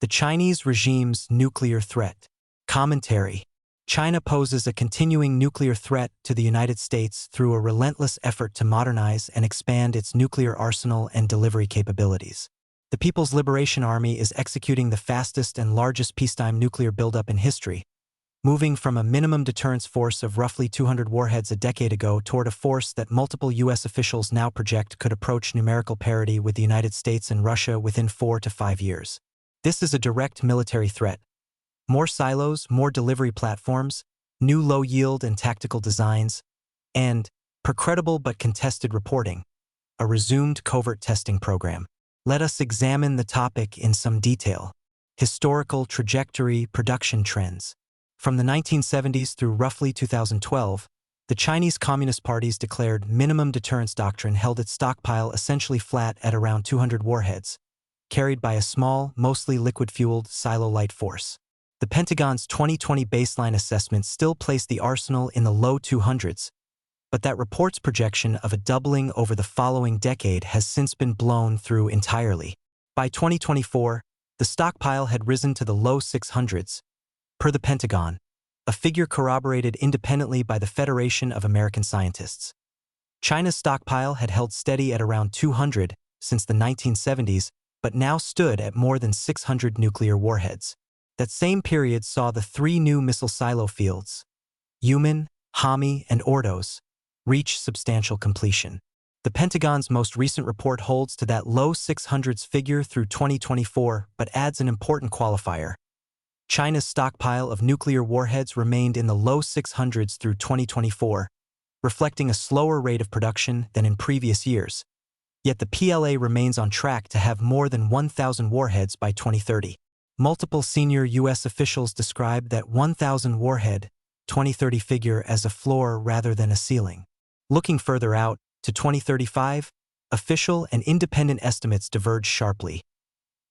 The Chinese regime's nuclear threat. Commentary. China poses a continuing nuclear threat to the United States through a relentless effort to modernize and expand its nuclear arsenal and delivery capabilities. The People's Liberation Army is executing the fastest and largest peacetime nuclear buildup in history, moving from a minimum deterrence force of roughly 200 warheads a decade ago toward a force that multiple U.S. officials now project could approach numerical parity with the United States and Russia within 4 to 5 years. This is a direct military threat. More silos, more delivery platforms, new low-yield and tactical designs, and, per credible but contested reporting, a resumed covert testing program. Let us examine the topic in some detail. Historical trajectory, production trends. From the 1970s through roughly 2012, the Chinese Communist Party's declared minimum deterrence doctrine held its stockpile essentially flat at around 200 warheads, carried by a small, mostly liquid-fueled, silo-light force. The Pentagon's 2020 baseline assessment still placed the arsenal in the low 200s, but that report's projection of a doubling over the following decade has since been blown through entirely. By 2024, the stockpile had risen to the low 600s, per the Pentagon, a figure corroborated independently by the Federation of American Scientists. China's stockpile had held steady at around 200 since the 1970s, but now stood at more than 600 nuclear warheads. That same period saw the 3 new missile silo fields, Yumen, Hami, and Ordos, reach substantial completion. The Pentagon's most recent report holds to that low 600s figure through 2024, but adds an important qualifier. China's stockpile of nuclear warheads remained in the low 600s through 2024, reflecting a slower rate of production than in previous years. Yet the PLA remains on track to have more than 1,000 warheads by 2030. Multiple senior U.S. officials described that 1,000 warhead 2030 figure as a floor rather than a ceiling. Looking further out, to 2035, official and independent estimates diverge sharply.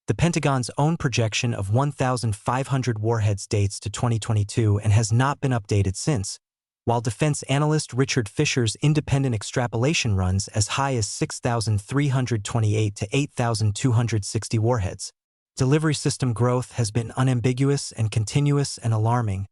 The Pentagon's own projection of 1,500 warheads dates to 2022 and has not been updated since, while defense analyst Richard Fisher's independent extrapolation runs as high as 6,328 to 8,260 warheads. Delivery system growth has been unambiguous and continuous and alarming.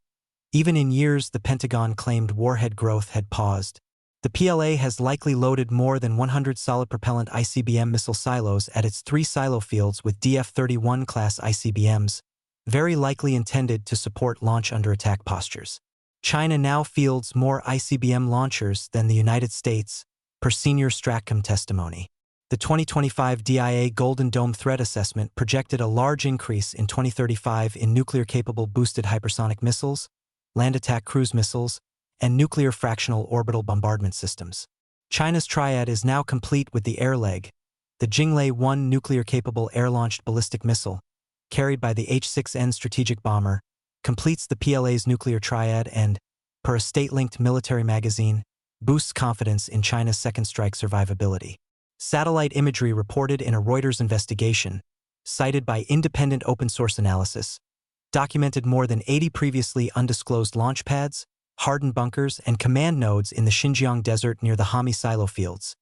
Even in years the Pentagon claimed warhead growth had paused. The PLA has likely loaded more than 100 solid propellant ICBM missile silos at its 3 silo fields with DF-31 class ICBMs, very likely intended to support launch under attack postures. China now fields more ICBM launchers than the United States, per senior STRATCOM testimony. The 2025 DIA Golden Dome Threat Assessment projected a large increase in 2035 in nuclear-capable boosted hypersonic missiles, land attack cruise missiles, and nuclear fractional orbital bombardment systems. China's triad is now complete with the air leg, the Jinglei-1 nuclear-capable air-launched ballistic missile, carried by the H-6N strategic bomber, completes the PLA's nuclear triad and, per a state-linked military magazine, boosts confidence in China's second strike survivability. Satellite imagery reported in a Reuters investigation, cited by independent open-source analysis, documented more than 80 previously undisclosed launch pads, hardened bunkers, and command nodes in the Xinjiang desert near the Hami silo fields.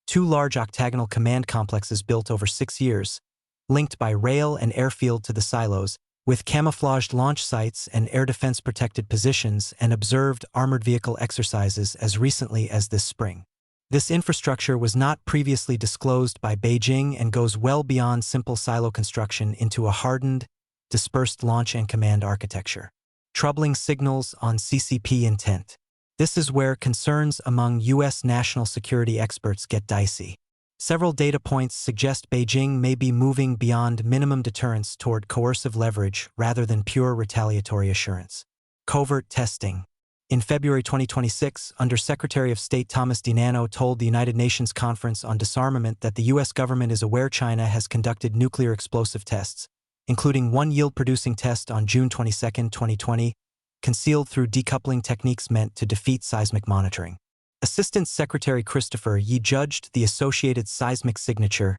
2 large octagonal command complexes built over 6 years, linked by rail and airfield to the silos, with camouflaged launch sites and air defense-protected positions and observed armored vehicle exercises as recently as this spring. This infrastructure was not previously disclosed by Beijing and goes well beyond simple silo construction into a hardened, dispersed launch and command architecture. Troubling signals on CCP intent. This is where concerns among U.S. national security experts get dicey. Several data points suggest Beijing may be moving beyond minimum deterrence toward coercive leverage rather than pure retaliatory assurance. Covert testing. In February 2026, Under-Secretary of State Thomas DiNanno told the United Nations Conference on Disarmament that the U.S. government is aware China has conducted nuclear explosive tests, including one yield-producing test on June 22, 2020, concealed through decoupling techniques meant to defeat seismic monitoring. Assistant Secretary Christopher Yi judged the associated seismic signature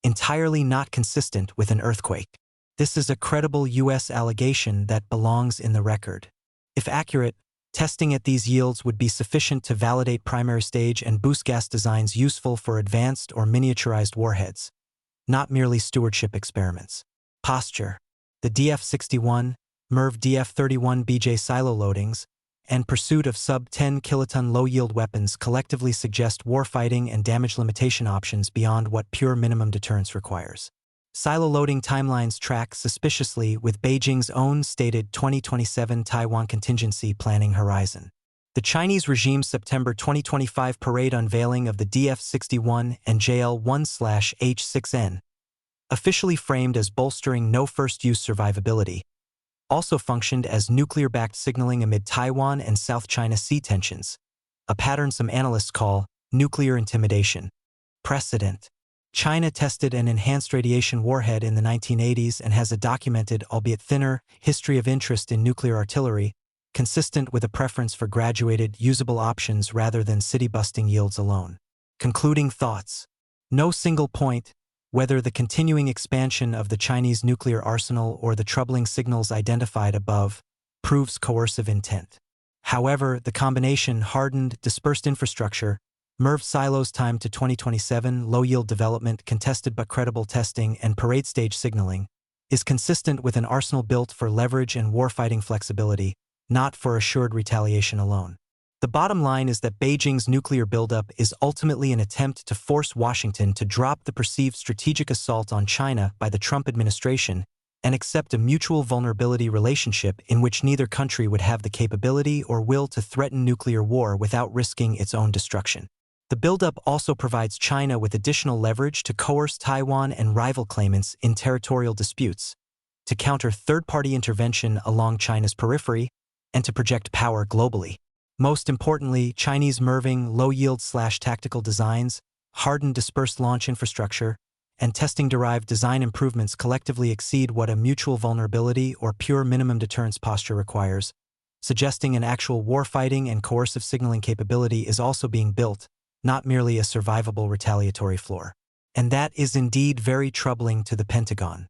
entirely not consistent with an earthquake. This is a credible U.S. allegation that belongs in the record. If accurate, testing at these yields would be sufficient to validate primary stage and boost gas designs useful for advanced or miniaturized warheads, not merely stewardship experiments. Posture. the DF-61, MIRV DF-31BJ silo loadings, and pursuit of sub-10 kiloton low-yield weapons collectively suggest warfighting and damage limitation options beyond what pure minimum deterrence requires. Silo loading timelines track suspiciously with Beijing's own stated 2027 Taiwan contingency planning horizon. The Chinese regime's September 2025 parade unveiling of the DF-61 and JL-1/H6N, officially framed as bolstering no first-use survivability, also functioned as nuclear-backed signaling amid Taiwan and South China Sea tensions, a pattern some analysts call nuclear intimidation. Precedent. China tested an enhanced radiation warhead in the 1980s and has a documented, albeit thinner, history of interest in nuclear artillery, consistent with a preference for graduated, usable options rather than city-busting yields alone. Concluding thoughts. No single point, whether the continuing expansion of the Chinese nuclear arsenal or the troubling signals identified above, proves coercive intent. However, the combination hardened, dispersed infrastructure, MIRV silos timed to 2027, low-yield development, contested but credible testing, and parade stage signaling, is consistent with an arsenal built for leverage and warfighting flexibility, not for assured retaliation alone. The bottom line is that Beijing's nuclear buildup is ultimately an attempt to force Washington to drop the perceived strategic assault on China by the Trump administration and accept a mutual vulnerability relationship in which neither country would have the capability or will to threaten nuclear war without risking its own destruction. The buildup also provides China with additional leverage to coerce Taiwan and rival claimants in territorial disputes, to counter third-party intervention along China's periphery, and to project power globally. Most importantly, Chinese MIRVing low-yield/tactical designs, hardened dispersed launch infrastructure, and testing-derived design improvements collectively exceed what a mutual vulnerability or pure minimum deterrence posture requires, suggesting an actual warfighting and coercive signaling capability is also being built, not merely a survivable retaliatory floor. And that is indeed very troubling to the Pentagon.